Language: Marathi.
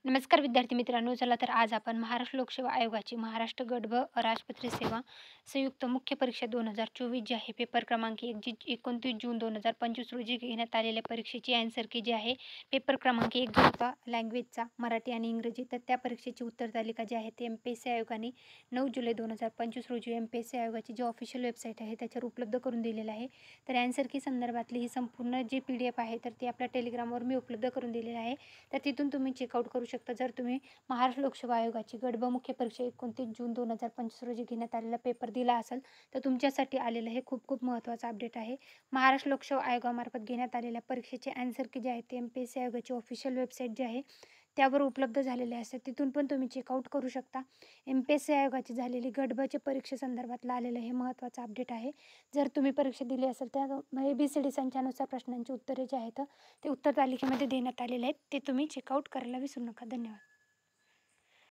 नमस्कार विद्यार्थी मित्रांनो. चला तर आज आपण महाराष्ट्र लोकसेवा आयोगाची महाराष्ट्र गट ब राजपत्रित सेवा संयुक्त मुख्य परीक्षा 2024 जी आहे पेपर क्रमांक 1 जी 29 जून 2025 रोजी घेण्यात आलेल्या परीक्षेची आन्सर की जी आहे पेपर क्रमांक 1 जो होता लँग्वेजचा मराठी आणि इंग्रजी, तर त्या परीक्षेची उत्तर तालिका जी आहे ते MPSC आयोगाने 9 जुलै 2025 रोजी MPSC आयोगाची जी ऑफिशियल वेबसाईट आहे त्याच्यावर उपलब्ध करून दिलेलं आहे. तर आन्सर की संदर्भातली ही संपूर्ण जी PDF आहे तर ती आपल्या टेलिग्रामवर मी उपलब्ध करून दिलेली आहे. तर तिथून तुम्ही चेकआउट करू शकता. जर तुम्ही महाराष्ट्र लोकसेवा आयोगाची गट ब मुख्य परीक्षा 29 जून 2025 रोजी घेण्यात आलेला पेपर दिला असेल, तर तुमच्यासाठी आलेलं हे खूप खूप महत्त्वाचं अपडेट आहे. महाराष्ट्र लोकसेवा आयोगामार्फत घेण्यात आलेल्या परीक्षेचे आन्सर की जे आहे ते MPSC आयोगाची ऑफिशियल वेबसाईट जी आहे त्यावर उपलब्ध झालेले असतात. तिथून पण तुम्ही चेकआउट करू शकता. MPSC आयोगाची झालेली गट ब परीक्षे संदर्भातलं आलेलं हे महत्त्वाचं अपडेट आहे. जर तुम्ही परीक्षा दिली असेल तर ABCD संचानुसार प्रश्नांची उत्तरे जी आहेत ते उत्तर तालिकेमध्ये देण्यात आलेले आहेत. ते तुम्ही चेकआउट करायला विसरू नका. धन्यवाद.